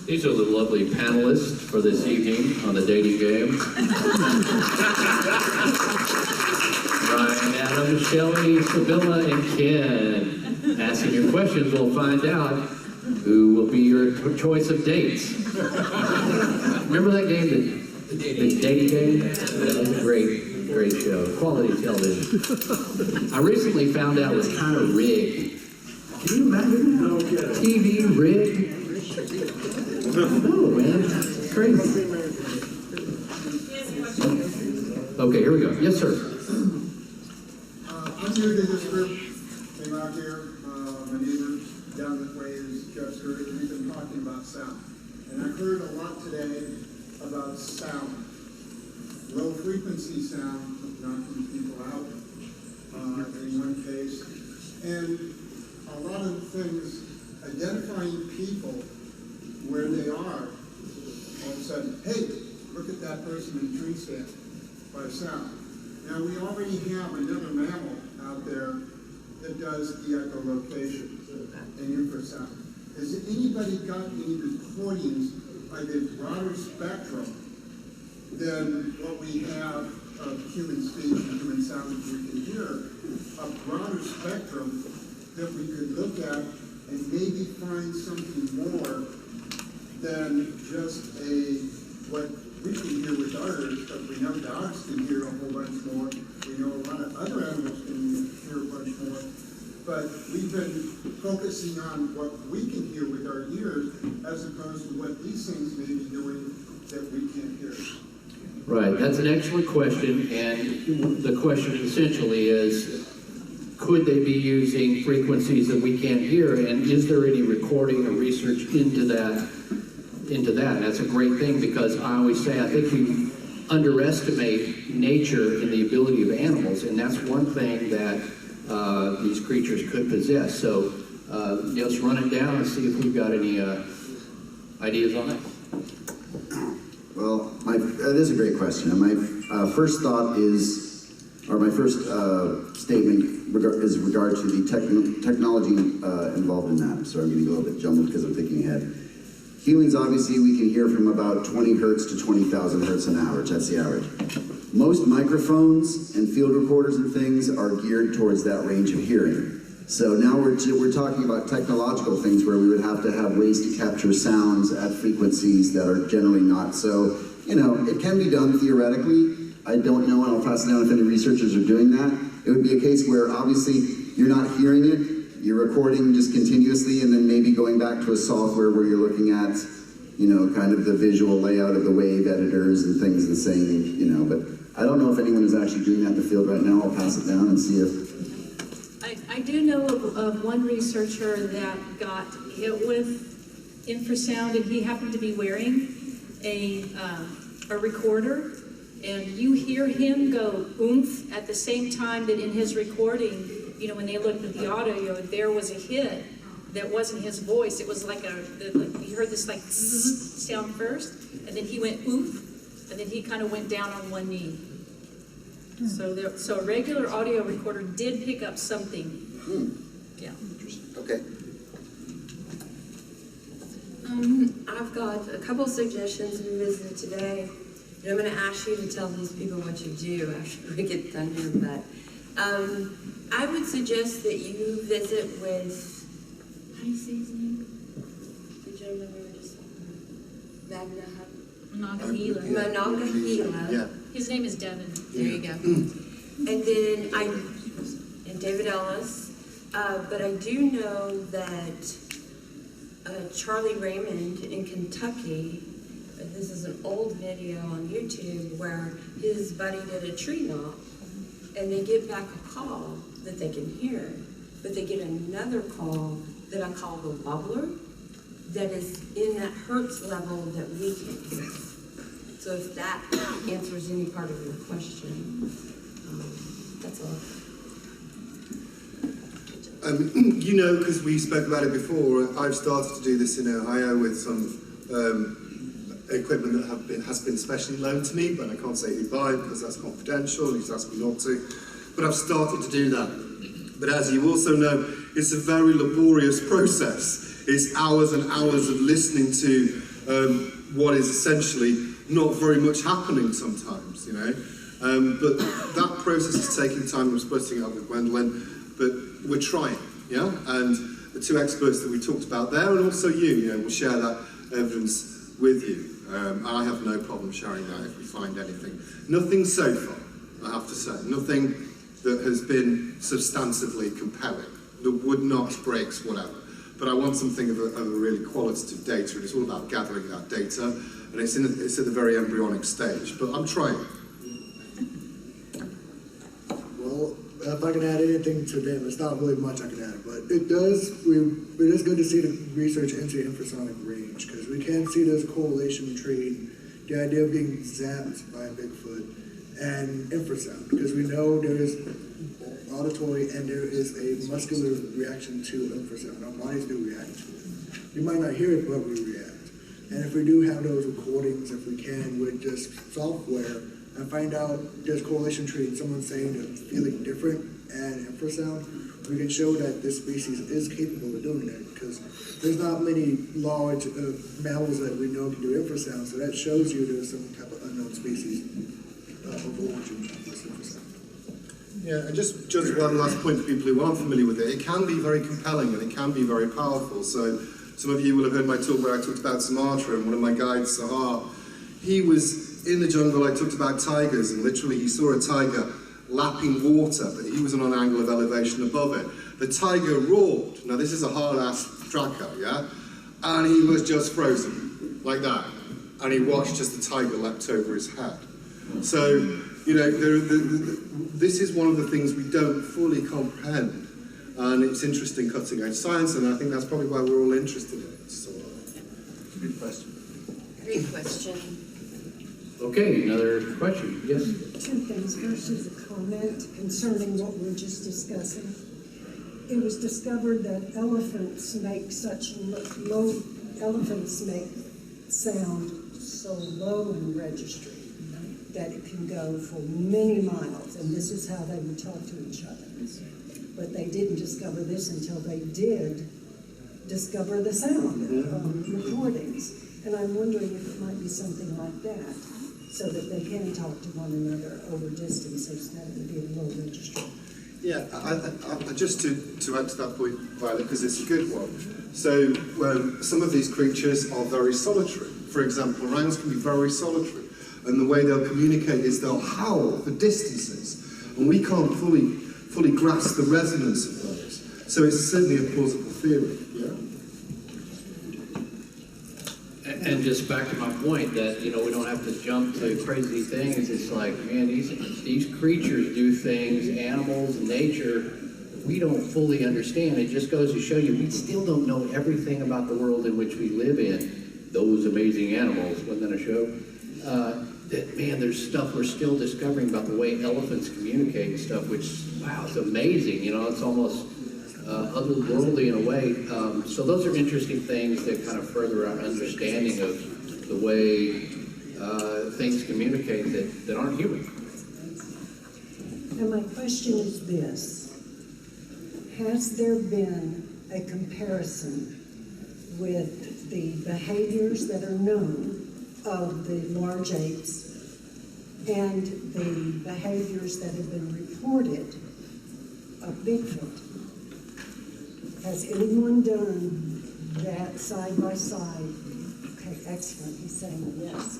These are the lovely panelists for this evening on the dating game. Brian, Adam, Shelly, Sybilla, and Ken. Asking your questions, we'll find out who will be your choice of dates. Remember that game, the dating game? That was a great show. Quality television. I recently found out it was kind of rigged. Can you imagine that? TV rigged? No, man. It's crazy. Okay, here we go. Yes, sir. I'm new to this group. Came out here. My neighbor down this way is Jefferson, and we've been talking about sound. And I heard a lot today about sound. Low frequency sound, knocking people out in one case. And a lot of things, identifying people where they are, all of a sudden, hey, look at that person in the tree stand by sound. Now we already have another mammal out there that does the echolocation and infrasound. Has anybody got any recordings of a broader spectrum than what we have of human speech and human sound that we can hear? A broader spectrum that we could look at and maybe find something more than just what we can hear with our ears, but we know dogs can hear a whole bunch more. We know a lot of other animals can hear a bunch more. But we've been focusing on what we can hear with our ears as opposed to what these things may be doing that we can't hear. Right, that's an excellent question, and the question essentially is, could they be using frequencies that we can't hear, and is there any recording or research into that? That's a great thing, because I always say I think we underestimate nature and the ability of animals, and that's one thing that these creatures could possess. So let's run it down and see if we've got any ideas on it. Well, that is a great question. And my first thought is, or my first statement is in regard to the technology involved in that. So I'm getting a little bit jumbled because I'm thinking ahead. Humans, obviously, we can hear from about 20 hertz to 20,000 hertz an average. That's the average. Most microphones and field recorders and things are geared towards that range of hearing. So now we're talking about technological things where we would have to have ways to capture sounds at frequencies that are generally not. So, it can be done theoretically. I don't know, and I'll pass it down if any researchers are doing that. It would be a case where obviously you're not hearing it, you're recording just continuously, and then maybe going back to a software where you're looking at, kind of the visual layout of the wave editors and things and saying, but I don't know if anyone is actually doing that in the field right now. I'll pass it down and see if... I do know of one researcher that got hit with infrasound, and he happened to be wearing a recorder, and you hear him go oomph at the same time that in his recording, when they looked at the audio, there was a hit that wasn't his voice. It was like you heard this like zzz sound first, and then he went oomph, and then he kind of went down on one knee. So a regular audio recorder did pick up something. Yeah. Okay. I've got a couple suggestions we visited today. And I'm going to ask you to tell these people what you do after we get done here. But I would suggest that you visit with, how do you say his name? The gentleman we were just talking about. Monongahela. Yeah. His name is Devin. There you go. And then and David Ellis. But I do know that Charlie Raymond in Kentucky, this is an old video on YouTube where his buddy did a tree knock, and they get back a call that they can hear, but they get another call that I call the wobbler that is in that hertz level that we can't hear. So if that answers any part of your question, that's all. Because we spoke about it before, I've started to do this in Ohio with some equipment that has been specially loaned to me, but I can't say who by because that's confidential, he's asked me not to. But I've started to do that. But as you also know, it's a very laborious process. It's hours and hours of listening to what is essentially not very much happening sometimes, you know. But that process is taking time. I'm splitting it up with Gwendolyn, but we're trying, yeah? And the two experts that we talked about there, and also you know, will share that evidence with you. And I have no problem sharing that if we find anything. Nothing so far, I have to say. Nothing that has been substantively compelling, that would not breaks whatever. But I want something of a really qualitative data, and it's all about gathering that data, and it's at the very embryonic stage, but I'm trying. Well, if I can add anything to them, it's not really much I can add, but it is good to see the research into infrasonic range, because we can see there's a correlation between the idea of being zapped by a Bigfoot and infrasound, because we know there is auditory and there is a muscular reaction to infrasound. Our bodies do react to it. You might not hear it, but we react. And if we do have those recordings, if we can, with just software, and find out there's correlation between someone saying they're feeling different and infrasound, we can show that this species is capable of doing that, because there's not many large mammals that we know can do infrasound, so that shows you there's some type of unknown species of origin of this infrasound. Yeah, and just one last point for people who aren't familiar with it. It can be very compelling and it can be very powerful. So some of you will have heard my talk where I talked about Sumatra, and one of my guides, Sahar, he was in the jungle. I talked about tigers, and literally he saw a tiger lapping water, but he was on an angle of elevation above it. The tiger roared. Now this is a hard-ass tracker, yeah? And he was just frozen, like that. And he watched as the tiger leapt over his head. So, you know, this is one of the things we don't fully comprehend. And it's interesting cutting-edge science, and I think that's probably why we're all interested in it. So, Good question. Great question. Okay, another question, yes? Two things. First is a comment concerning what we were just discussing. It was discovered that elephants make sound so low in registry that it can go for many miles, and this is how they would talk to each other. But they didn't discover this until they did discover the sound recordings. And I'm wondering if it might be something like that, so that they can talk to one another over distances that would be a low registry. yeah, I just to add to that point, Violet, because it's a good one. So some of these creatures are very solitary. For example, orangutans can be very solitary. And the way they'll communicate is they'll howl for distances. And we can't fully grasp the resonance of those. So it's certainly a plausible theory, yeah? And just back to my point that, you know, we don't have to jump to crazy things. It's like, man, these creatures do things, animals, nature, we don't fully understand. It just goes to show you, we still don't know everything about the world in which we live in. Those amazing animals, wasn't that a show? That, man, there's stuff we're still discovering about the way elephants communicate and stuff, which, wow, it's amazing. You know, it's almost otherworldly in a way. So those are interesting things that kind of further our understanding of the way things communicate that aren't human. And my question is this: has there been a comparison with the behaviors that are known of the large apes and the behaviors that have been reported of Bigfoot? Has anyone done that side by side? Okay, excellent. He's saying yes.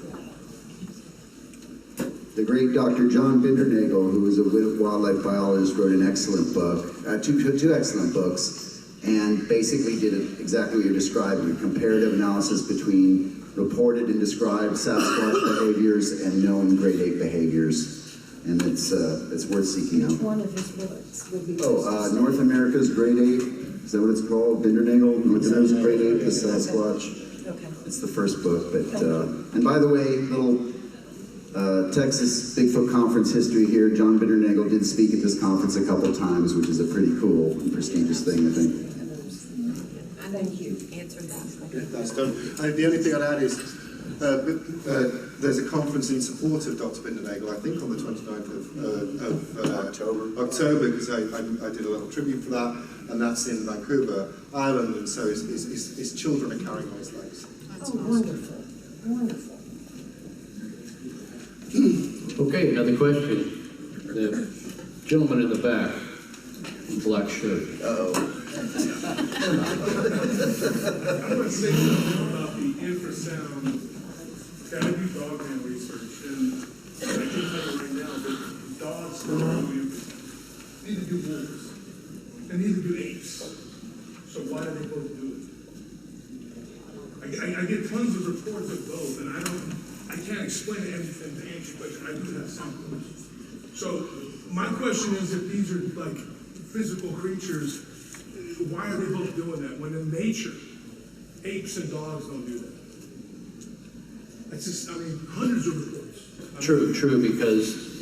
The great Dr. John Bindernagel, who was a wildlife biologist, wrote an excellent book, two excellent books, and basically did exactly what you're describing, a comparative analysis between reported and described Sasquatch behaviors and known great ape behaviors. And it's worth seeking out. One of his books would be North America's Great Ape. Is that what it's called? Bindernagel? North America's Great Ape, the Sasquatch. Okay. It's the first book. But and by the way, little Texas Bigfoot Conference history here. John Bindernagel did speak at this conference a couple times, which is a pretty cool and prestigious thing, I think. Thank you. Answered that. Yeah, that's done. The only thing I'd add is there's a conference in support of Dr. Bindernagel, I think on the 29th of October, because I did a little tribute for that, and that's in Vancouver Island, and so his children are carrying on his legs. Oh, wonderful. Wonderful. Okay, another question. The gentleman in the back, black shirt. I want to say something about the infrasound. Okay, I do dogman research, and I can tell you right now that dogs don't do infrasound. Neither do wolves, and neither do apes. So why do they both do it? I get tons of reports of both, and I can't explain everything to answer your question. I do have some questions. So my question is, if these are like physical creatures, why are they both doing that? When in nature, apes and dogs don't do that. It's just, I mean, hundreds of reports. True, because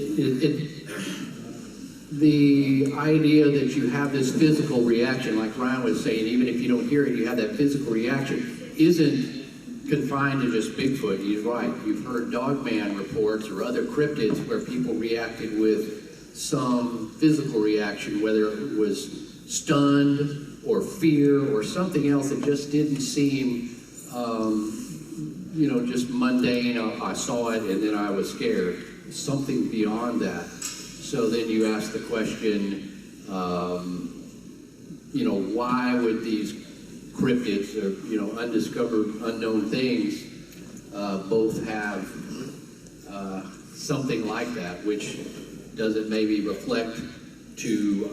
the idea that you have this physical reaction, like Ryan was saying, even if you don't hear it, you have that physical reaction, isn't confined to just Bigfoot. He's right. You've heard dogman reports or other cryptids where people reacted with some physical reaction, whether it was stunned or fear or something else that just didn't seem, just mundane. I saw it and then I was scared. Something beyond that. So then you ask the question, why would these cryptids or, undiscovered, unknown things both have something like that, which doesn't maybe reflect to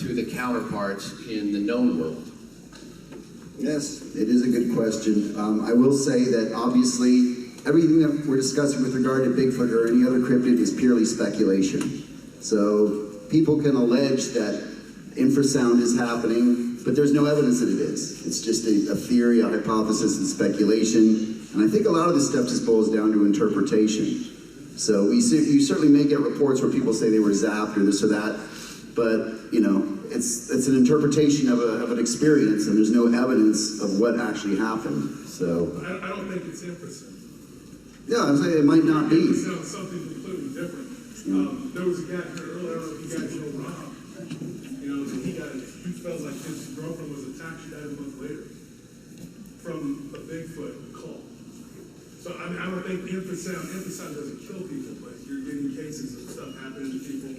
the counterparts in the known world? Yes, it is a good question. I will say that obviously everything that we're discussing with regard to Bigfoot or any other cryptid is purely speculation. So people can allege that infrasound is happening, but there's no evidence that it is. It's just a theory, a hypothesis, and speculation. And I think a lot of this stuff just boils down to interpretation. So you certainly may get reports where people say they were zapped or this or that, but it's an interpretation of an experience, and there's no evidence of what actually happened. So I don't think it's infrasound. yeah, I'm saying it might not be. Infrasound is something completely different. There was a guy here earlier, I don't know if you guys know Rob. He felt like his girlfriend was attacked. She died a month later from a Bigfoot call. So I don't think infrasound doesn't kill people, but you're getting cases of stuff happening to people.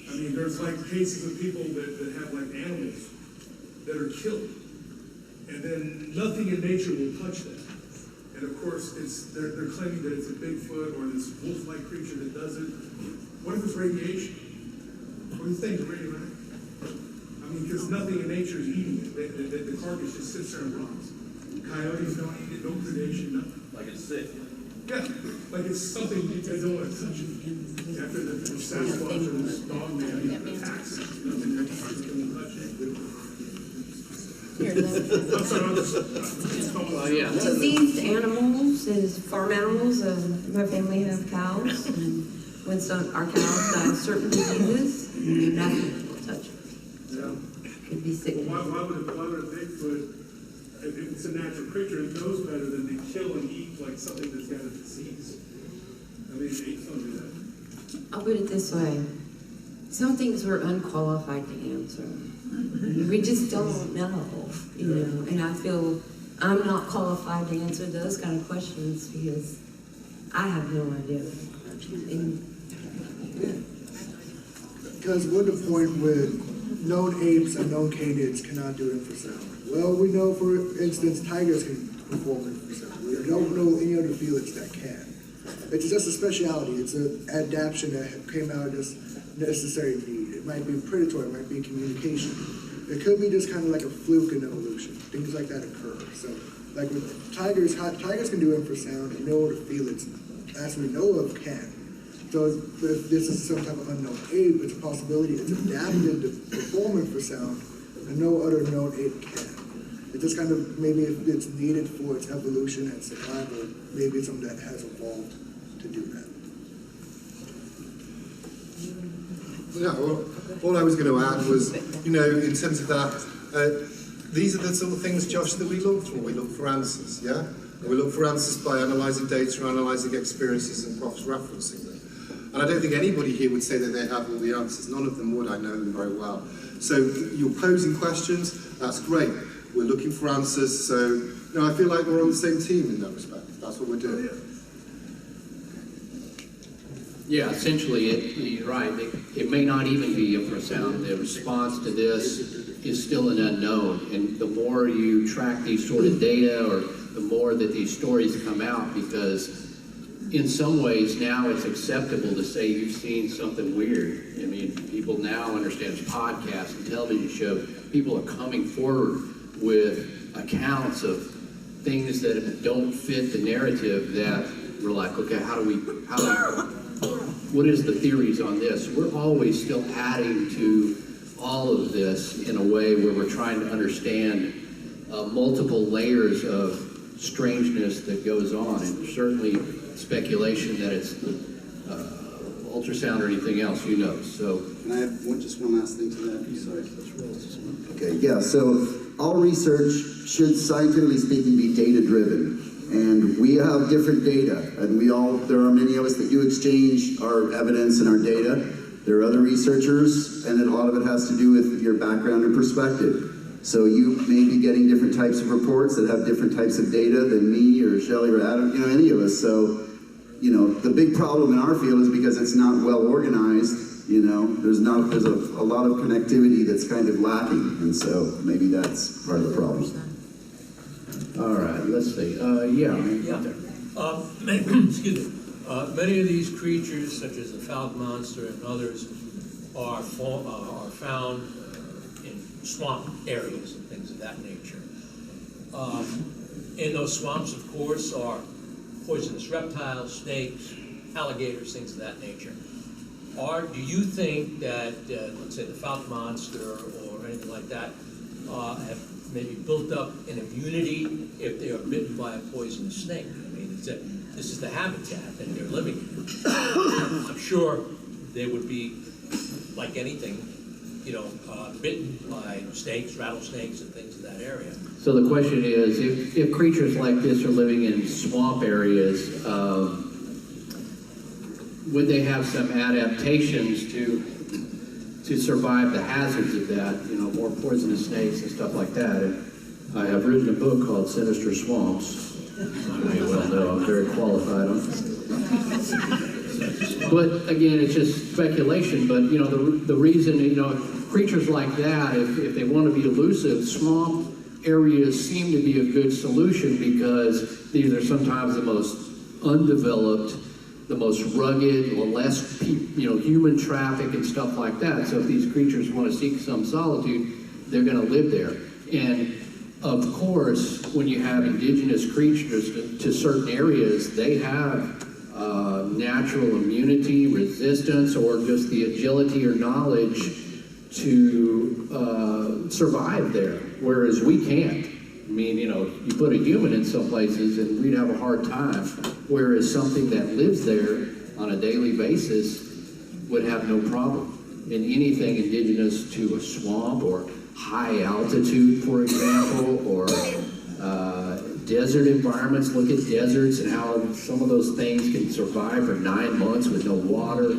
I mean, there's like cases of people that have like animals that are killed, and then nothing in nature will touch them. And of course, they're claiming that it's a Bigfoot or this wolf-like creature that does it. What if it's radiation? What do you think, radioactive? I mean, because nothing in nature is eating it. The carcass just sits there and rots. Coyotes don't eat it, no predation, nothing. Like it's sick. Yeah, like it's something they don't want to touch. After the Sasquatch or this dog man attacks it, nothing that can touch it. I'm sorry, I'm just Diseased animals is farm animals. My family have cows, and when our cows die of certain diseases, nothing will touch it. Yeah. Could be sick. Why would a Bigfoot, if it's a natural creature, it knows better than to kill and eat like something that's got a disease? I mean, apes don't do that. I'll put it this way. Some things we're unqualified to answer. We just don't know, and I feel I'm not qualified to answer those kind of questions because I have no idea. Because what the point with known apes and known canids cannot do infrasound? Well, we know, for instance, tigers can perform infrasound. We don't know any other felids that can. It's just a speciality. It's an adaptation that came out as necessary need. It might be predatory, it might be communication. It could be just kind of like a fluke in evolution. Things like that occur. So, like with tigers can do infrasound, and no other felids, as we know of, can. So if this is some type of unknown ape, it's a possibility it's adapted to perform infrasound, and no other known ape can. It just kind of, maybe if it's needed for its evolution and survival, maybe it's something that has evolved to do that. Yeah, well, all I was going to add was, in terms of that, these are the sort of things, Josh, that we look for. We look for answers, yeah? And we look for answers by analysing data, analysing experiences, and cross-referencing them. And I don't think anybody here would say that they have all the answers. None of them would. I know them very well. So you're posing questions. That's great. We're looking for answers. So No, I feel like we're on the same team in that respect. That's what we're doing. Yeah, essentially, you're right. It may not even be infrasound. The response to this is still an unknown. And the more you track these sort of data, or the more that these stories come out, because in some ways now it's acceptable to say you've seen something weird. I mean, people now understand podcasts and television shows. People are coming forward with accounts of things that don't fit the narrative that we're like, okay, what is the theories on this? We're always still adding to all of this in a way where we're trying to understand multiple layers of strangeness that goes on, and certainly speculation that it's ultrasound or anything else, who knows? So, can I have just one last thing to that? Sorry. Okay, yeah, so all research should, scientifically speaking, be data-driven. And we have different data, and there are many of us that do exchange our evidence and our data. There are other researchers, and a lot of it has to do with your background and perspective. So you may be getting different types of reports that have different types of data than me or Shelly or Adam, any of us. So, the big problem in our field is because it's not well organized. There's a lot of connectivity that's kind of lacking, and so maybe that's part of the problem. all right, let's see. Excuse me. Many of these creatures, such as the falcon monster and others, are found in swamp areas and things of that nature. In those swamps, of course, are poisonous reptiles, snakes, alligators, things of that nature. Do you think that, let's say, the falcon monster or anything like that, have maybe built up an immunity if they are bitten by a poisonous snake? I mean, this is the habitat that they're living in. I'm sure they would be, like anything, bitten by snakes, rattlesnakes, and things in that area. So the question is, if creatures like this are living in swamp areas, would they have some adaptations to survive the hazards of that, more poisonous snakes and stuff like that? And I have written a book called Sinister Swamps. You well know I'm very qualified on it. But again, it's just speculation. But the reason, creatures like that, if they want to be elusive, swamp areas seem to be a good solution, because these are sometimes the most undeveloped, the most rugged, or less human traffic and stuff like that. So if these creatures want to seek some solitude, they're going to live there. And of course, when you have indigenous creatures to certain areas, they have natural immunity, resistance, or just the agility or knowledge to survive there, whereas we can't. I mean, you put a human in some places and we'd have a hard time, whereas something that lives there on a daily basis would have no problem. And anything indigenous to a swamp or high altitude, for example, or desert environments. Look at deserts and how some of those things can survive for 9 months with no water.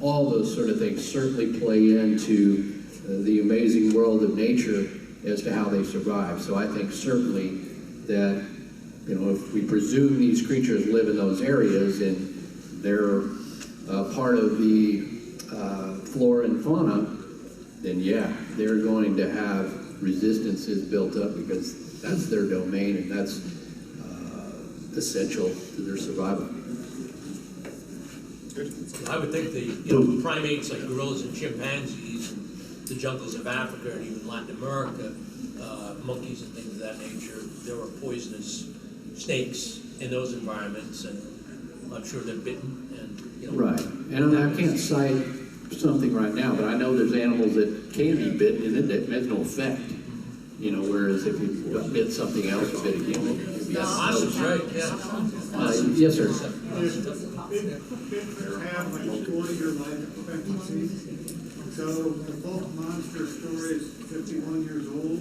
All those sort of things certainly play into the amazing world of nature as to how they survive. So I think certainly that, if we presume these creatures live in those areas and they're part of the flora and fauna, then yeah, they're going to have resistances built up, because that's their domain and that's essential to their survival. I would think the primates like gorillas and chimpanzees in the jungles of Africa and even Latin America, monkeys and things of that nature, there are poisonous snakes in those environments, and I'm sure they're bitten. And right, and I can't cite something right now, but I know there's animals that can be bitten and it has no effect. Whereas if you bit something else, a bit of human, it'd be right, yeah. Yes, sir. Bigfoot have like 40-year life expectancy. So the Folk Monster story is 51 years old.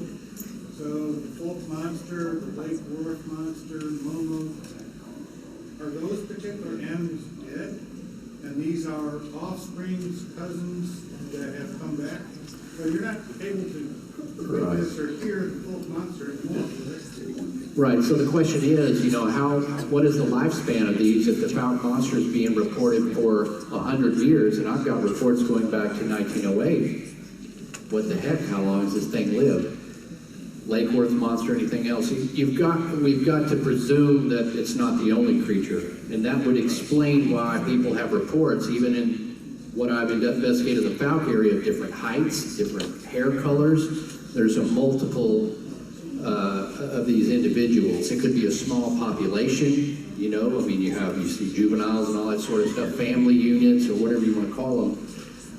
So the Folk Monster, the Lake Worth Monster, Momo, are those particular animals dead? And these are offsprings, cousins that have come back. So you're not able to witness or hear the Folk Monster anymore. Right, so the question is, what is the lifespan of these if the found monster is being reported for 100 years, and I've got reports going back to 1908. What the heck, how long has this thing lived? Lake Worth monster, anything else? We've got to presume that it's not the only creature, and that would explain why people have reports, even in what I've investigated the Falk area, of different heights, different hair colors. There's a multiple of these individuals. It could be a small population, you see juveniles and all that sort of stuff, family units or whatever you want to call them.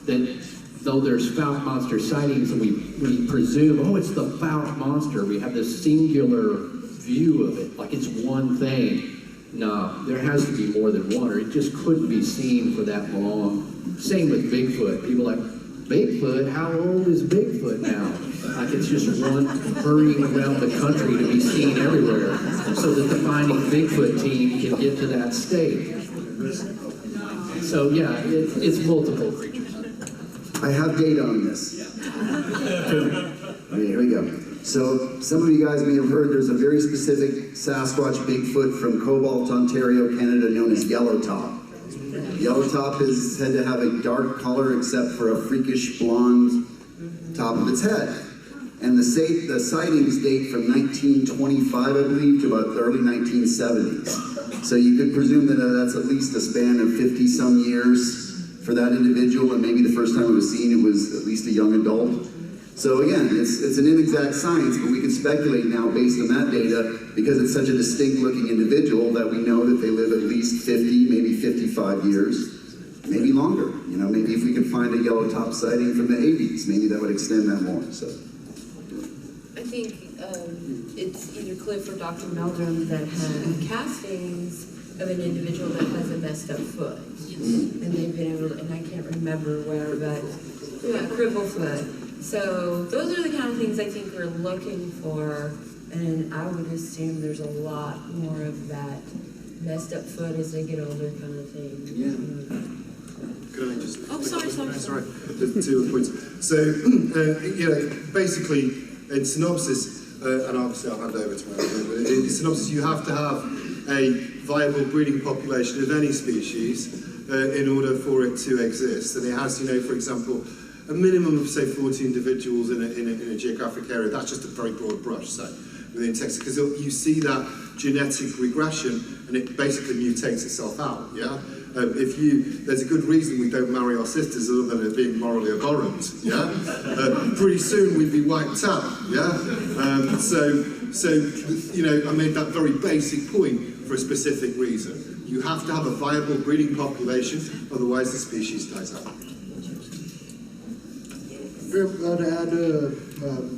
Then, though there's Falk monster sightings, and we presume, it's the Falk monster. We have this singular view of it, like it's one thing. No, there has to be more than one, or it just couldn't be seen for that long. Same with Bigfoot. People are like, Bigfoot? How old is Bigfoot now? Like it's just one hurrying around the country to be seen everywhere, so that the Finding Bigfoot team can get to that state. So yeah, it's multiple creatures. I have data on this. Okay, here we go. So some of you guys may have heard there's a very specific Sasquatch Bigfoot from Cobalt, Ontario, Canada, known as Yellowtop. Yellowtop is said to have a dark color except for a freakish blonde top of its head. And the sightings date from 1925, I believe, to about the early 1970s. So you could presume that that's at least a span of 50-some years for that individual, and maybe the first time it was seen, it was at least a young adult. So again, it's an inexact science, but we can speculate now based on that data, because it's such a distinct-looking individual that we know that they live at least 50, maybe 55 years, maybe longer. Maybe if we could find a Yellowtop sighting from the 80s, maybe that would extend that more. So I think it's either Cliff or Dr. Meldrum that had castings of an individual that has a messed up foot. And they've been able to, and I can't remember where, but crippled foot. So those are the kind of things I think we're looking for, and I would assume there's a lot more of that messed up foot as they get older kind of thing. Yeah. Could I just... Oh, sorry. Sorry, there's 2 points. So, basically, in synopsis, and obviously I'll hand over to Andrew, but in synopsis, you have to have a viable breeding population of any species in order for it to exist. And it has, for example, a minimum of, say, 40 individuals in a geographic area. That's just a very broad brush, so within Texas, because you see that genetic regression, and it basically mutates itself out, yeah? There's a good reason we don't marry our sisters other than it being morally abhorrent, yeah? Pretty soon we'd be wiped out, yeah? I made that very basic point for a specific reason. You have to have a viable breeding population, otherwise the species dies out. To add to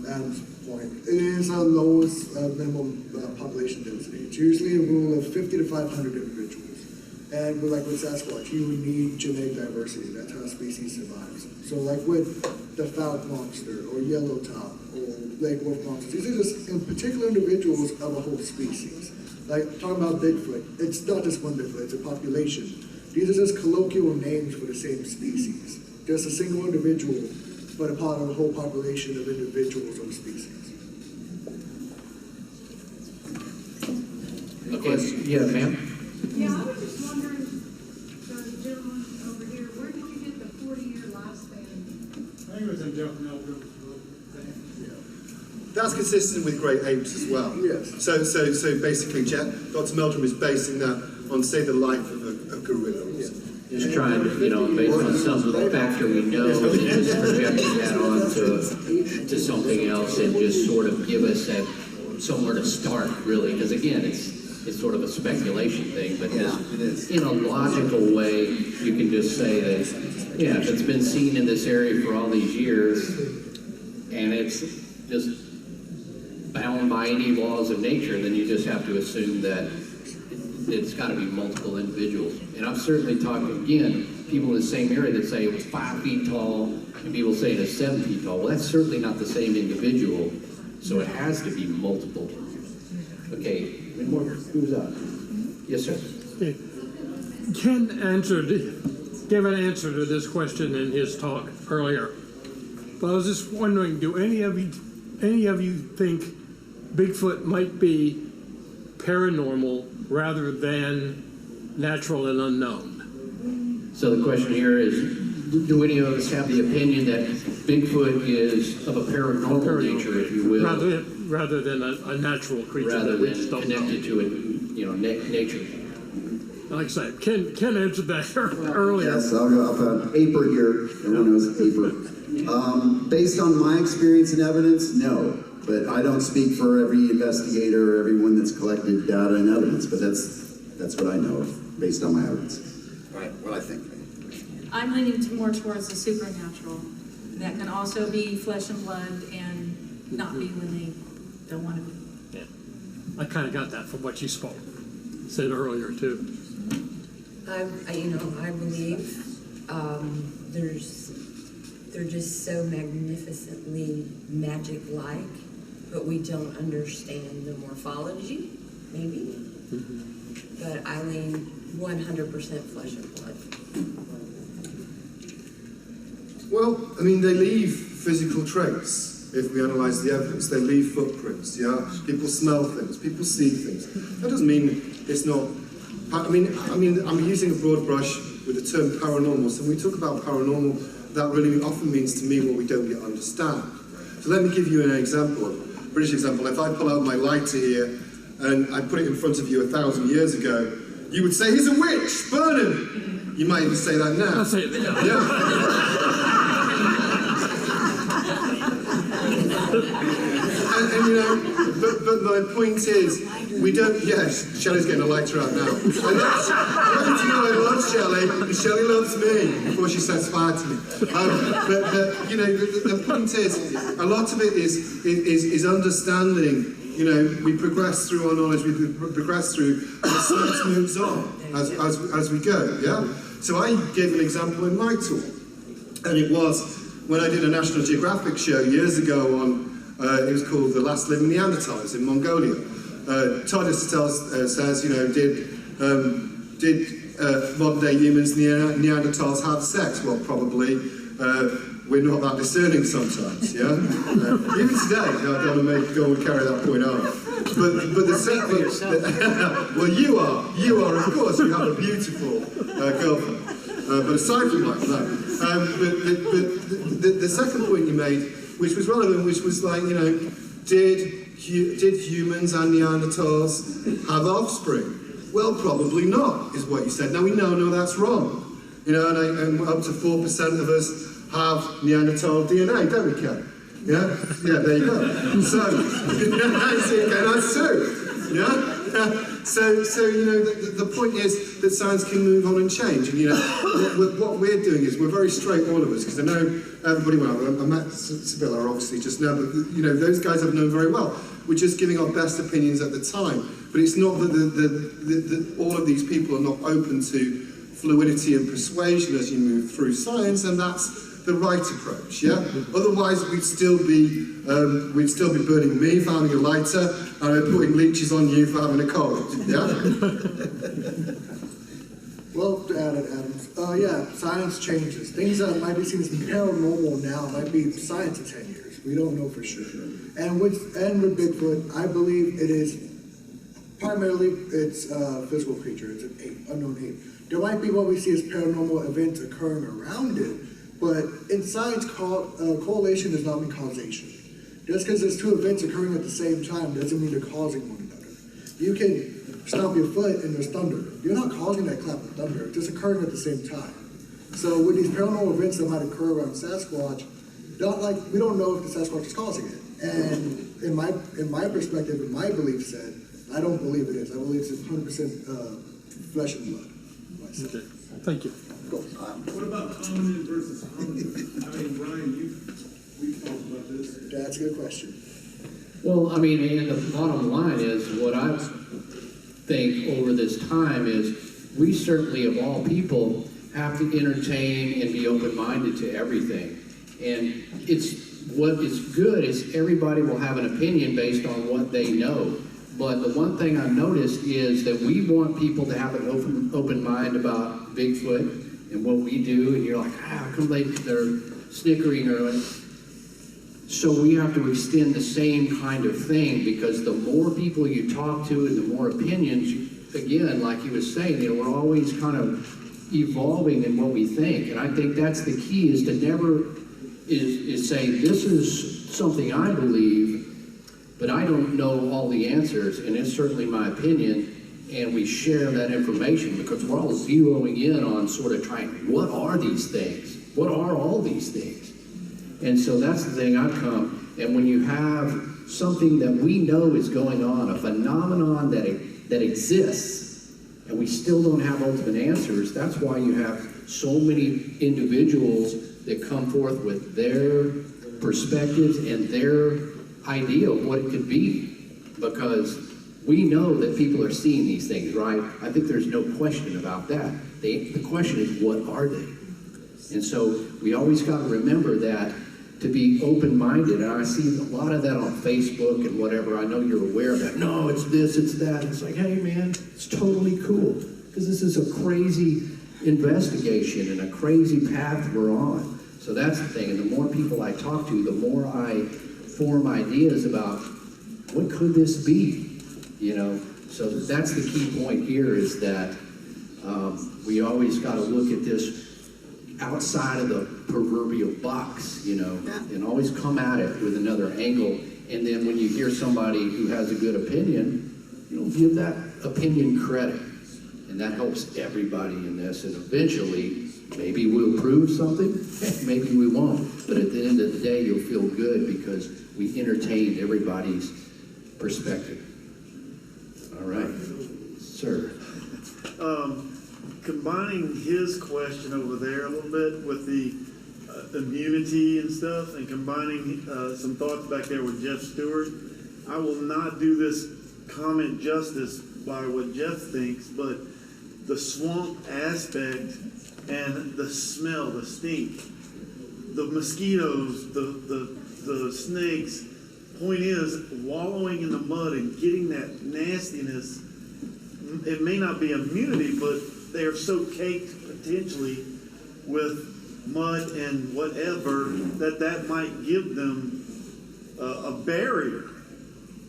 Adam's point, it is our lowest minimum population density. It's usually a rule of 50 to 500 individuals. And with Sasquatch, you would need genetic diversity. That's how a species survives. So with the Falk monster, or Yellowtop, or Lake Worth monsters, these are just in particular individuals of a whole species. Like talking about Bigfoot, it's not just one Bigfoot, it's a population. These are just colloquial names for the same species. Just a single individual, but a part of a whole population of individuals or species. Okay, yeah, ma'am? Yeah, I was just wondering, the gentleman over here, where did you get the 40-year lifespan? I think it was in Jeff Meldrum's book. That's consistent with great apes as well. Yes. So basically, Dr. Meldrum is basing that on, say, the life of a gorilla. Just trying to, based on some of the factor we know, and just projecting that onto to something else and just sort of give us somewhere to start, really. Because again, it's sort of a speculation thing, but just in a logical way, you can just say that, if it's been seen in this area for all these years, and it's just bound by any laws of nature, then you just have to assume that it's got to be multiple individuals. And I've certainly talked, again, people in the same area that say it was 5 feet tall, and people say it is 7 feet tall. Well, that's certainly not the same individual, so it has to be multiple. Okay, any more? Who's up? Yes, sir. Okay. Ken gave an answer to this question in his talk earlier. But I was just wondering, do any of you think Bigfoot might be paranormal rather than natural and unknown. So the question here is, do any of us have the opinion that Bigfoot is of a paranormal nature, if you will, Rather than a natural creature rather that we than just don't know. connected to it, nature? Like I said, Ken answered that earlier. Yes, I'll go up on Aper here. Everyone knows Aper. Based on my experience and evidence, no. But I don't speak for every investigator or everyone that's collected data and evidence. But that's what I know of, based on my evidence. Right, what I think. I'm leaning more towards the supernatural. That can also be flesh and blood and not be when they don't want to be. Yeah. I kind of got that from what you said earlier too. I believe they're just so magnificently magic-like, but we don't understand the morphology, maybe. But I lean 100% flesh and blood. Well, I mean, they leave physical traits. If we analyse the evidence, they leave footprints. Yeah, people smell things, people see things. That doesn't mean it's not. I mean, I'm using a broad brush with the term paranormal. So when we talk about paranormal, that really often means to me what we don't yet understand. So let me give you an example, a British example. If I pull out my lighter here and I put it in front of you 1,000 years ago, you would say, "He's a witch, burn him." You might even say that now. I'll say it now. Yeah. and but my point is, we don't. Yes, Shelley's getting a lighter out now. I love Shelley, and Shelley loves me before she sets fire to me. The point is, a lot of it is understanding. We progress through our knowledge. We progress through, and the science moves on as we go. Yeah. So I gave an example in my talk, and it was when I did a National Geographic show years ago on. It was called "The Last Living Neanderthals" in Mongolia. TARDIS says, did modern-day humans, Neanderthals, have sex? Well, probably. We're not that discerning sometimes, yeah? Even today, I don't want to carry that point on. But the second, well, you are, of course, you have a beautiful girlfriend. But aside from that, no. But the second point you made, which was relevant, which was like, did humans and Neanderthals have offspring? Well, probably not, is what you said. Now we know that's wrong. And up to 4% of us have Neanderthal DNA, don't we, Ken? Yeah, there you go. So, that's true. Yeah. The point is that science can move on and change. And what we're doing is we're very straight, all of us, because I know everybody well. I met Sybilla obviously just now, but those guys I've known very well. We're just giving our best opinions at the time. But it's not that all of these people are not open to fluidity and persuasion as you move through science, and that's the right approach, yeah? Otherwise, we'd still be burning me for having a lighter, and putting leeches on you for having a cold, yeah? Well, to add it, Adams, science changes. Things that might be seen as paranormal now might be science in 10 years. We don't know for sure. And with Bigfoot, I believe it is primarily it's a physical creature. It's an ape, unknown ape. There might be what we see as paranormal events occurring around it, but in science, correlation does not mean causation. Just because there's two events occurring at the same time doesn't mean they're causing one another. You can stomp your foot and there's thunder. You're not causing that clap of thunder. It's just occurring at the same time. So with these paranormal events that might occur around Sasquatch, we don't know if the Sasquatch is causing it. And in my perspective, in my belief set, I don't believe it is. I believe it's 100% flesh and blood. Okay. Thank you. Cool. What about hominin versus hominin? Brian, we've talked about this. That's a good question. Well, and the bottom line is, what I think over this time is, we certainly, of all people, have to entertain and be open-minded to everything. And what is good is everybody will have an opinion based on what they know. But the one thing I've noticed is that we want people to have an open mind about Bigfoot and what we do, and you're like, how come they're snickering, or like, So we have to extend the same kind of thing, because the more people you talk to and the more opinions, again, like he was saying, we're always kind of evolving in what we think. And I think that's the key, is to never is say, this is something I believe, but I don't know all the answers, and it's certainly my opinion, and we share that information, because we're all zeroing in on sort of trying, what are these things? What are all these things? And so that's the thing I've come, and when you have something that we know is going on, a phenomenon that exists, and we still don't have ultimate answers, that's why you have so many individuals that come forth with their perspectives and their idea of what it could be, because we know that people are seeing these things, right? I think there's no question about that. The question is, what are they? And so we always got to remember that, to be open-minded. And I see a lot of that on Facebook and whatever. I know you're aware of that. No, it's this, it's that. It's like, hey, man, it's totally cool, because this is a crazy investigation and a crazy path we're on. So that's the thing. And the more people I talk to, the more I form ideas about what could this be, So that's the key point here, is that we always got to look at this outside of the proverbial box, and always come at it with another angle. And then when you hear somebody who has a good opinion, give that opinion credit. And that helps everybody in this. And eventually, maybe we'll prove something, maybe we won't. But at the end of the day, you'll feel good because we entertained everybody's perspective. All right, sir. Combining his question over there a little bit with the immunity and stuff, and combining some thoughts back there with Jeff Stewart, I will not do this comment justice by what Jeff thinks, but the swamp aspect and the smell, the stink, the mosquitoes, the snakes. Point is, wallowing in the mud and getting that nastiness, it may not be immunity, but they are so caked potentially with mud and whatever that might give them a barrier,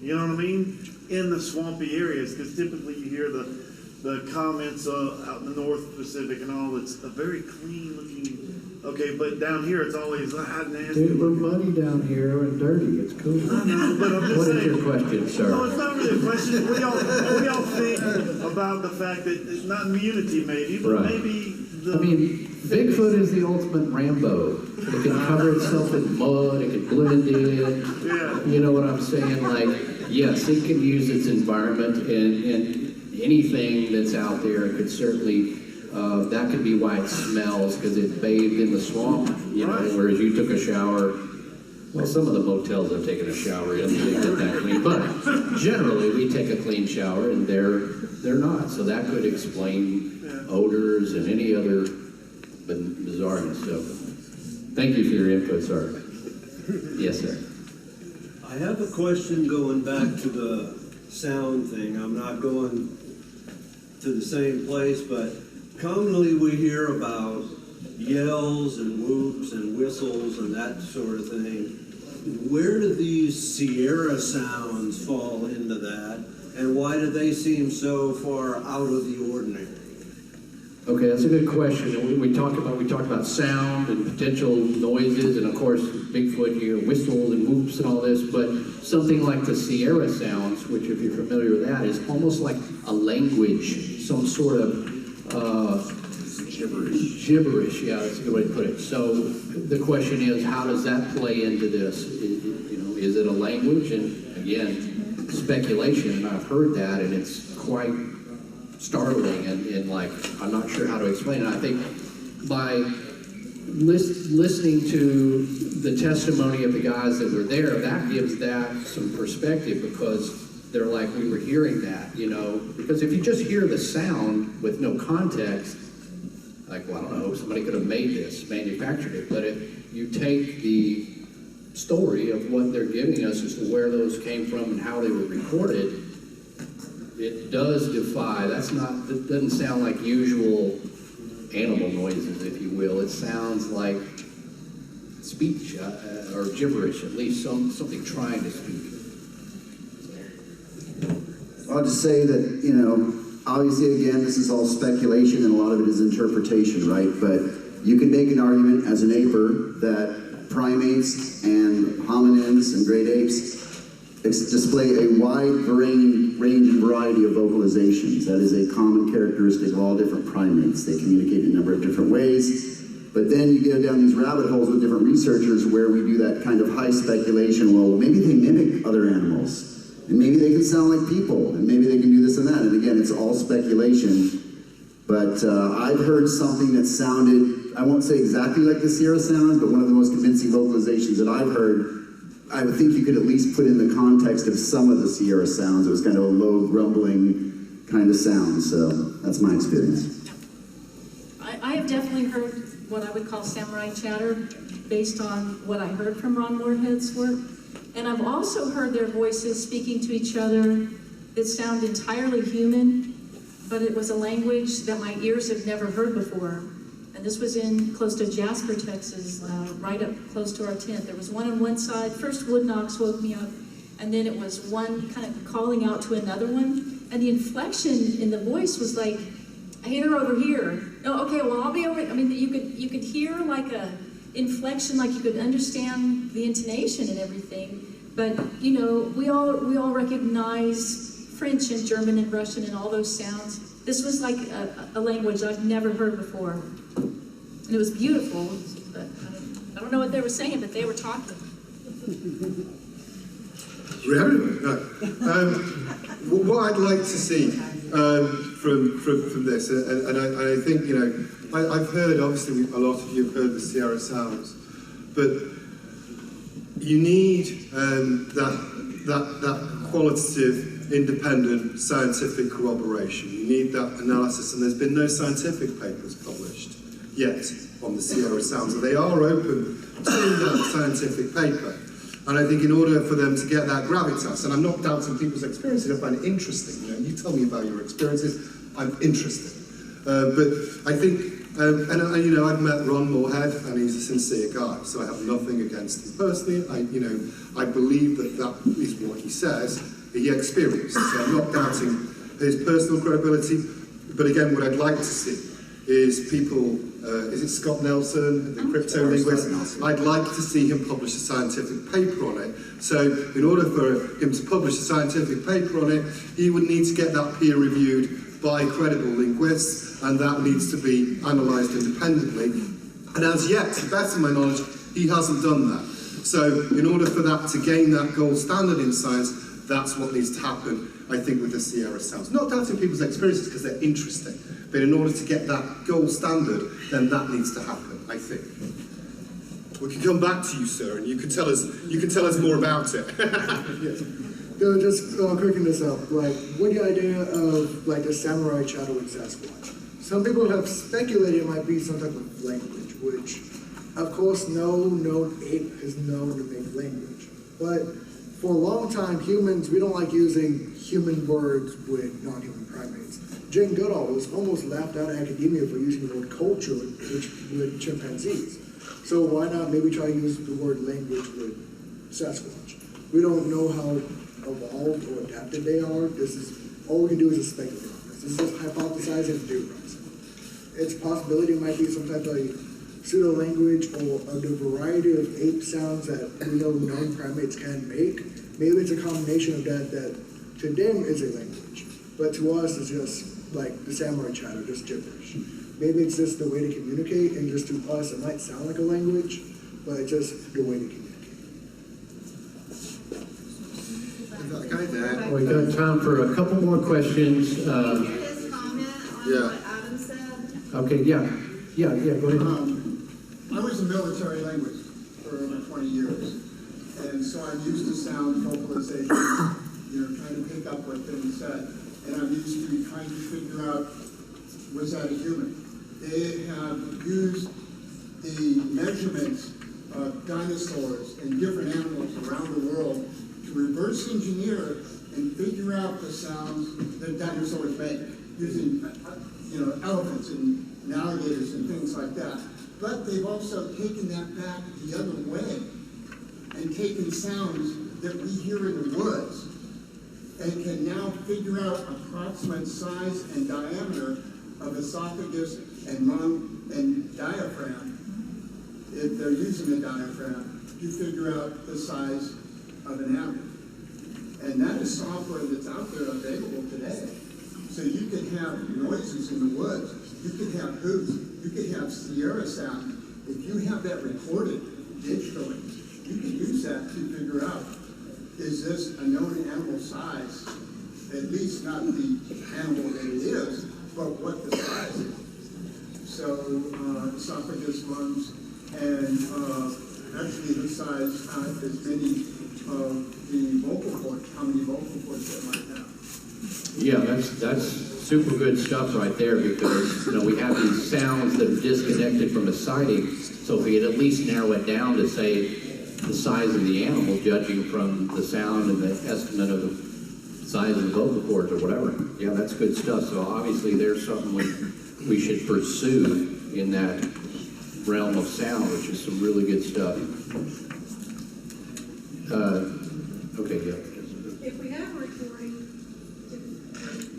you know what I mean, in the swampy areas, because typically you hear the comments out in the North Pacific and all, it's a very clean looking, okay, but down here it's always nasty. Dude, we're muddy down here and dirty, it's cool. I know, but I'm just What saying, is your question, sir? no, it's not really a question. What do y'all think about the fact that it's not immunity maybe, but Right. maybe Bigfoot is the ultimate Rambo. It can cover itself in mud, it can blend in. Yeah. You know what I'm saying? Like, yes, it can use its environment, and anything that's out there could certainly, that could be why it smells, because it bathed in the swamp, whereas you took a shower. Well, some of the motels have taken a shower in, they get that clean, but generally we take a clean shower and they're not. So that could explain odors and any other bizarreness. So thank you for your input, sir. Yes, sir. I have a question going back to the sound thing. I'm not going to the same place, but commonly we hear about yells and whoops and whistles and that sort of thing. Where do these Sierra sounds fall into that, and why do they seem so far out of the ordinary? Okay, that's a good question. And we talked about sound and potential noises, and of course Bigfoot, whistles and whoops and all this. But something like the Sierra sounds, which if you're familiar with that, is almost like a language, some sort of gibberish. Yeah, that's a good way to put it. So the question is, how does that play into this? Is it a language? And again, speculation. And I've heard that, and it's quite startling and like, I'm not sure how to explain it. I think by listening to the testimony of the guys that were there, that gives that some perspective, because they're like, we were hearing that, because if you just hear the sound with no context, like, well, I don't know, somebody could have made this, manufactured it, but if you take the story of what they're giving us as to where those came from and how they were recorded, it does defy. It doesn't sound like usual animal noises, if you will. It sounds like speech or gibberish, at least something trying to speak. I'll just say that, you know, obviously, again, this is all speculation and a lot of it is interpretation, right? But you can make an argument as a neighbor that primates and hominins and great apes display a wide range and variety of vocalizations. That is a common characteristic of all different primates. They communicate in a number of different ways. But then you go down these rabbit holes with different researchers where we do that kind of high speculation. Well, maybe they mimic other animals. And maybe they can sound like people, and maybe they can do this and that. And again, it's all speculation. But I've heard something that sounded, I won't say exactly like the Sierra sounds, but one of the most convincing vocalizations that I've heard, I would think you could at least put in the context of some of the Sierra sounds. It was kind of a low, grumbling kind of sound. So that's my experience. I have definitely heard what I would call samurai chatter based on what I heard from Ron Moorhead's work. And I've also heard their voices speaking to each other that sound entirely human, but it was a language that my ears have never heard before. And this was in close to Jasper, Texas, right up close to our tent. There was one on one side. First wood knocks woke me up, and then it was one kind of calling out to another one. And the inflection in the voice was like, I hear her over here. No, okay, well, I'll be over. I mean, you could hear like a inflection, like you could understand the intonation and everything. But you know, we all recognize French and German and Russian and all those sounds. This was like a language I've never heard before, and it was beautiful. But I don't know what they were saying, but they were talking. Really? No. What I'd like to see from this, and I think, you know, I've heard, obviously, a lot of you have heard the Sierra sounds, but you need that qualitative, independent, scientific corroboration. You need that analysis, and there's been no scientific papers published yet on the Sierra sounds. So they are open to that scientific paper. And I think in order for them to get that gravitas, and I'm not doubting people's experiences, I find it interesting. You know, you tell me about your experiences, I'm interested. But I think, and you know, I've met Ron Moorhead, and he's a sincere guy, so I have nothing against him personally. I believe that is what he says he experienced. So I'm not doubting his personal credibility. But again, what I'd like to see is people, is it Scott Nelson, the crypto linguist? I'd like to see him publish a scientific paper on it. So in order for him to publish a scientific paper on it, he would need to get that peer reviewed by credible linguists, and that needs to be analysed independently. And as yet, to the best of my knowledge, he hasn't done that. So in order for that to gain that gold standard in science, that's what needs to happen, I think, with the Sierra sounds. Not doubting people's experiences because they're interesting, but in order to get that gold standard, then that needs to happen, I think. We can come back to you, sir, and you can tell us more about it. Yes. So just cooking this up, like, what the idea of like a samurai chatter with Sasquatch? Some people have speculated it might be some type of language, which, of course, no known ape is known to make language. But for a long time, humans, we don't like using human words with non-human primates. Jane Goodall was almost laughed out of academia for using the word culture with chimpanzees. So why not maybe try to use the word language with Sasquatch? We don't know how evolved or adapted they are. All we can do is speculate on this. This is just hypothesizing and theorizing. It's a possibility it might be some type of pseudo-language or the variety of ape sounds that we know known primates can make. Maybe it's a combination of that to them is a language, but to us it's just like the samurai chatter, just gibberish. Maybe it's just the way to communicate, and just to us it might sound like a language, but it's just the way to communicate. We got time for a couple more questions. His comment on what Adam said. Okay, yeah, go ahead. I was in military language for over 20 years, and so I'm used to sound vocalization, trying to pick up what things said, and I'm used to trying to figure out, was that a human? They have used the measurements of dinosaurs and different animals around the world to reverse engineer and figure out the sounds that dinosaurs make, using elephants and alligators and things like that. but they've also taken that back the other way and taken sounds that we hear in the woods and can now figure out approximate size and diameter of esophagus and lung and diaphragm. If they're using a diaphragm, to figure out the size of an animal. And that is software that's out there available today. So you could have noises in the woods, you could have hoots, you could have Sierra sound. If you have that recorded digitally, you can use that to figure out, is this a known animal size? At least not the animal that it is, but what the size is. So esophagus, lungs, and actually the size as many of the vocal cords, how many vocal cords that might have. Yeah, that's super good stuff right there, because we have these sounds that are disconnected from a sighting. So if we could at least narrow it down to say the size of the animal, judging from the sound and the estimate of the size of the vocal cords or whatever. Yeah, that's good stuff. So obviously there's something we should pursue in that realm of sound, which is some really good stuff. Okay, yeah. If we have a recording,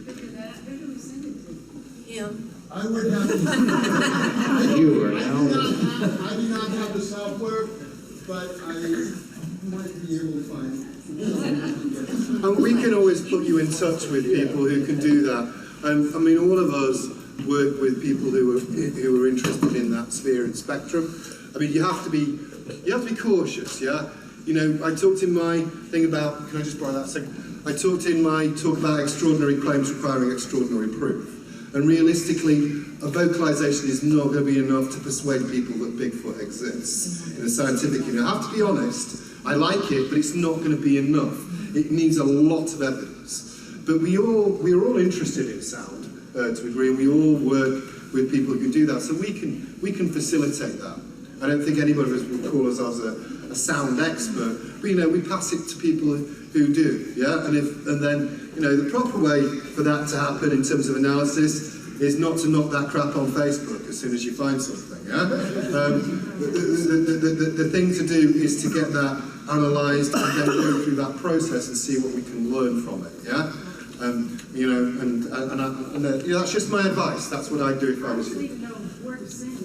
figure that, who do we send it to? Him. I would have to. You are now. I do not have the software, but I might be able to find it. And we can always put you in touch with people who can do that. I mean, all of us work with people who are interested in that sphere and spectrum. I mean, you have to be cautious, yeah. I talked in my thing about. Can I just borrow that a second? I talked in my talk about extraordinary claims requiring extraordinary proof. And realistically, a vocalization is not going to be enough to persuade people that Bigfoot exists in a scientific unit. I have to be honest. I like it, but it's not going to be enough. It needs a lot of evidence. But we are all interested in sound to a degree, and we all work with people who can do that. So we can facilitate that. I don't think anybody of us would call us as a sound expert, but we pass it to people who do, yeah. And then the proper way for that to happen in terms of analysis is not to knock that crap on Facebook as soon as you find something, yeah. The thing to do is to get that analysed and then go through that process and see what we can learn from it, yeah. That's just my advice. That's what I'd do if I was you. Need to know where to send it.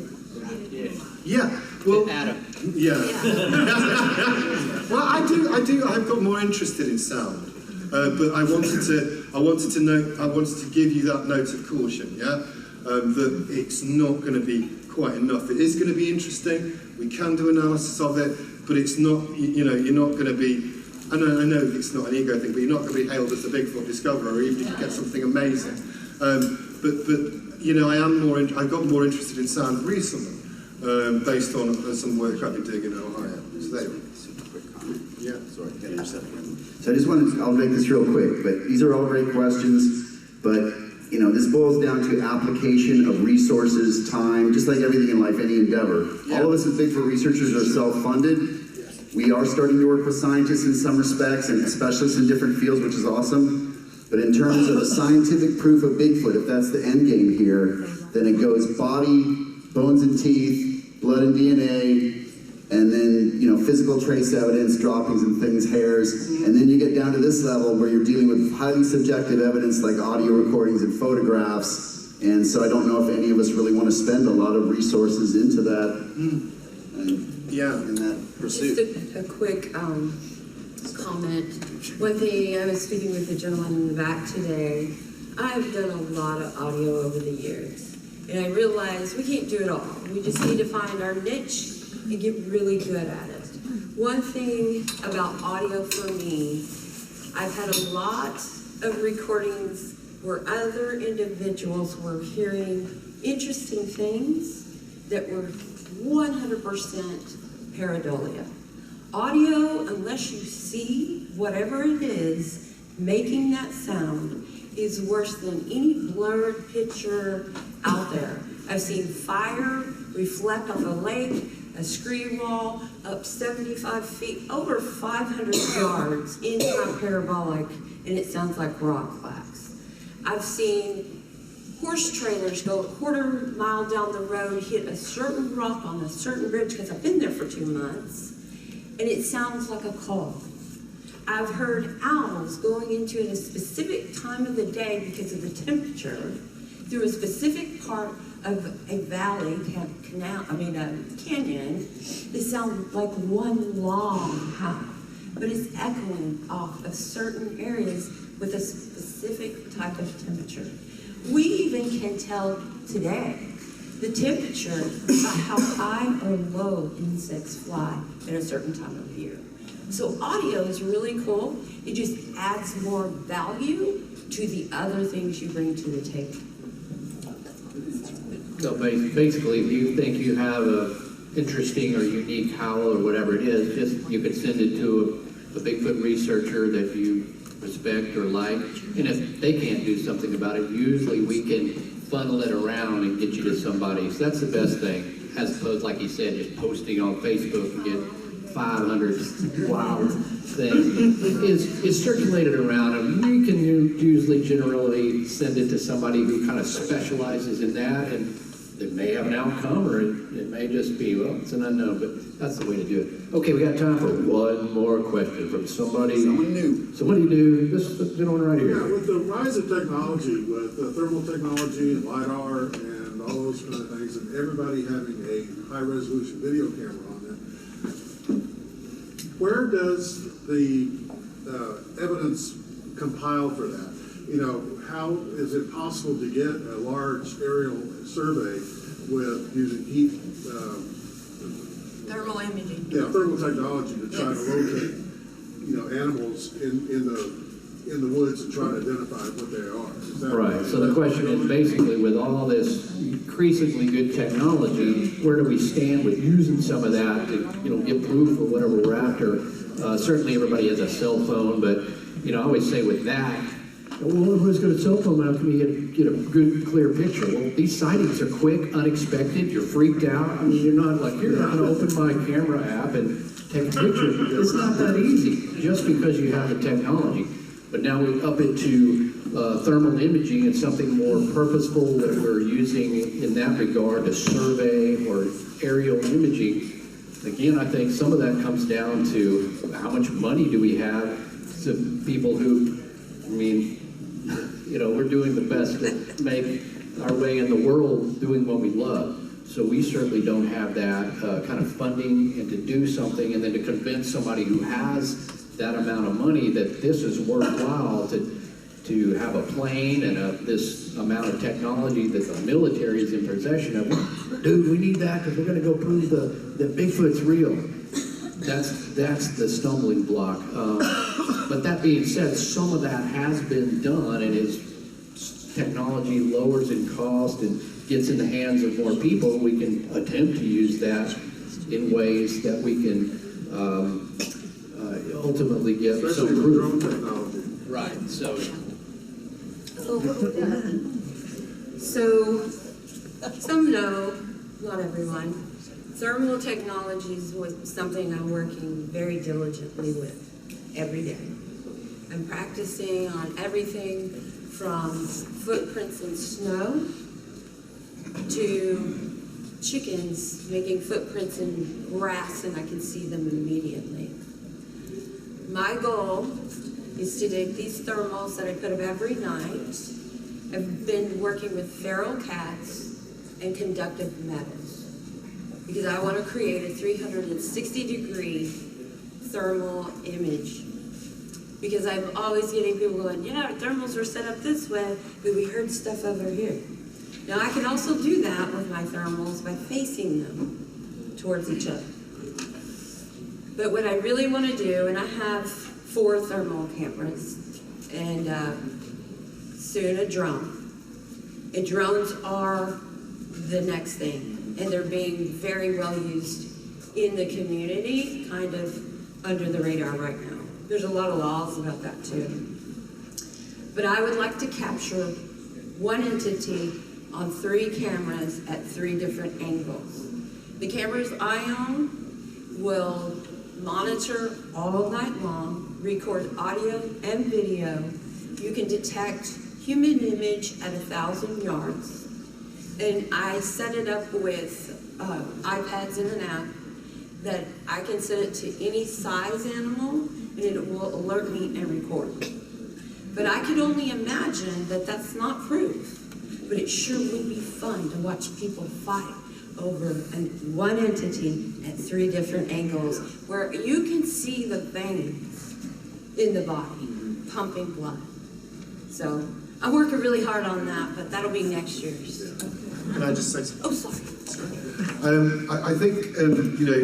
Yeah, well, Adam. yeah. Well, I do. I've got more interested in sound, but I wanted to give you that note of caution. Yeah, that it's not going to be quite enough. It is going to be interesting. We can do analysis of it, but it's not. You're not going to be. I know it's not an ego thing, but you're not going to be hailed as the Bigfoot discoverer, even if you get something amazing. But I got more interested in sound recently, based on some work I've been doing in Ohio. So there you go. Yeah, sorry, can't intercept. So I just I'll make this real quick, but these are all great questions, but this boils down to application of resources, time, just like everything in life, any endeavor. Yeah. All of us as Bigfoot researchers are self-funded. We are starting to work with scientists in some respects and specialists in different fields, which is awesome. But in terms of scientific proof of Bigfoot, if that's the end game here, then it goes body, bones and teeth, blood and DNA, and then, physical trace evidence, droppings and things, hairs. And then you get down to this level where you're dealing with highly subjective evidence like audio recordings and photographs. And so I don't know if any of us really want to spend a lot of resources into that. In that pursuit. Just a quick comment. One thing, I was speaking with the gentleman in the back today. I've done a lot of audio over the years, and I realized we can't do it all. We just need to find our niche and get really good at it. One thing about audio for me, I've had a lot of recordings where other individuals were hearing interesting things that were 100% pareidolia. Audio, unless you see whatever it is making that sound, is worse than any blurred picture out there. I've seen fire reflect off a lake, a screen wall, up 75 feet, over 500 yards, intra-parabolic, and it sounds like rock clacks. I've seen horse trailers go a quarter mile down the road, hit a certain rock on a certain bridge, because I've been there for 2 months, and it sounds like a call. I've heard owls going into at a specific time of the day because of the temperature through a specific part of a valley, canyon. They sound like one long howl, but it's echoing off of certain areas with a specific type of temperature. We even can tell today the temperature about how high or low insects fly at a certain time of year. So audio is really cool. It just adds more value to the other things you bring to the table. So basically, if you think you have a interesting or unique howl or whatever it is, just you could send it to a Bigfoot researcher that you respect or like, and if they can't do something about it, usually we can funnel it around and get you to somebody. So that's the best thing, as opposed, like he said, just posting on Facebook and get 500 wild things. It's circulated around, and we can usually generally send it to somebody who kind of specializes in that, and it may have an outcome, or it may just be, well, it's an unknown, but that's the way to do it. Okay, we got time for one more question from somebody. Someone new. Somebody new. This gentleman right here. Yeah, with the rise of technology, with thermal technology and LiDAR and all those kind of things, and everybody having a high-resolution video camera on it, where does the evidence compile for that? You know, how is it possible to get a large aerial survey with using heat? Thermal imaging. Yeah, thermal technology to try to locate, you know, animals in the woods and try to identify what they are. Is that Right. So the question is basically, with all this increasingly good technology, where do we stand with using some of that to, get proof of whatever we're after? Certainly everybody has a cell phone, but I always say with that, well, everybody's got a cell phone. How can you get a good, clear picture? Well, these sightings are quick, unexpected. You're freaked out. I mean, you're not like, here, I'm going to open my camera app and take a picture. It's not that easy, just because you have the technology. But now we up it to thermal imaging and something more purposeful that we're using in that regard to survey or aerial imaging. Again, I think some of that comes down to how much money do we have to people who, we're doing the best to make our way in the world doing what we love. So we certainly don't have that kind of funding and to do something and then to convince somebody who has that amount of money that this is worthwhile to have a plane and this amount of technology that the military is in possession of. Dude, we need that because we're going to go prove that Bigfoot's real. That's the stumbling block. But that being said, some of that has been done, and as technology lowers in cost and gets in the hands of more people, we can attempt to use that in ways that we can ultimately get some especially with proof. drone technology? Right. So some know, not everyone, thermal technology is something I'm working very diligently with every day. I'm practicing on everything from footprints in snow to chickens making footprints in grass and I can see them immediately. My goal is to take these thermals that I put up every night. I've been working with feral cats and conductive metals because I want to create a 360-degree thermal image. Because I'm always getting people going, thermals are set up this way, but we heard stuff over here. Now I can also do that with my thermals by facing them towards each other. But what I really want to do, and I have 4 thermal cameras, and soon a drone. And drones are the next thing, and they're being very well used in the community, kind of under the radar right now. There's a lot of laws about that too. But I would like to capture one entity on 3 cameras at 3 different angles. The cameras I own will monitor all night long, record audio and video. You can detect human image at 1,000 yards. And I set it up with iPads and an app that I can set it to any size animal and it will alert me and record. But I could only imagine that that's not proof. But it sure would be fun to watch people fight over one entity at 3 different angles where you can see the veins in the body pumping blood. So I'm working really hard on that, but that'll be next year's. Can I just say something? Oh, sorry. I think you know,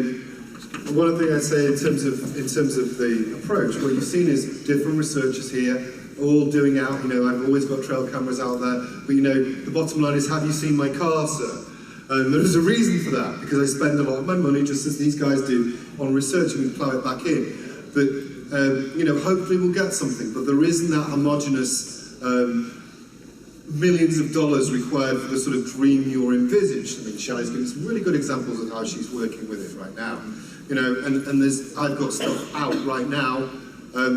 one thing I'd say in terms of the approach, what you've seen is different researchers here, all doing out. You know, I've always got trail cameras out there, but you know, the bottom line is, have you seen my car, sir? There's a reason for that, because I spend a lot of my money, just as these guys do, on researching and plow it back in. But you know, hopefully we'll get something. But there isn't that homogenous millions of dollars required for the sort of dream you're envisaged. I mean, Shelly's giving some really good examples of how she's working with it right now. You know, and I've got stuff out right now,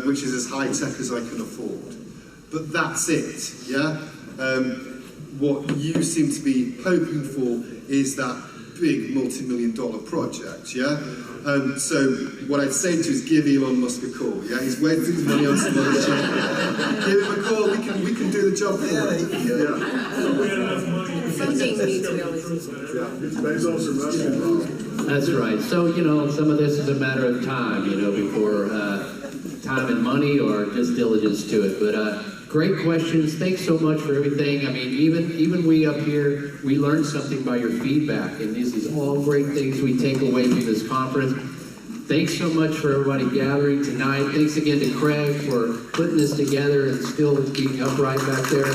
which is as high tech as I can afford. But that's it, yeah? What you seem to be hoping for is that big multi-million-dollar project, yeah? So what I'd say to you is give Elon Musk a call, yeah? He's wasting his money on some other shit. Give him a call, we can do the job for him. Funding needs to be always. That's right. So, you know, some of this is a matter of time, you know, before time and money or just diligence to it. But great questions. Thanks so much for everything. I mean, even we up here, we learned something by your feedback, and this is all great things we take away from this conference. Thanks so much for everybody gathering tonight. Thanks again to Craig for putting this together and still being upright back there.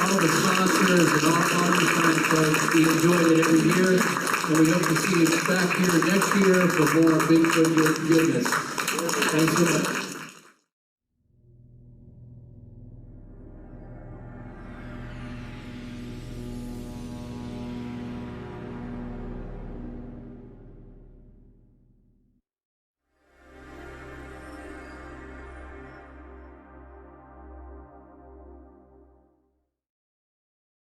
All the sponsors and all the fine folks, we enjoyed it every year, and we hope to see you back here next year for more Bigfoot goodness. Thanks so much.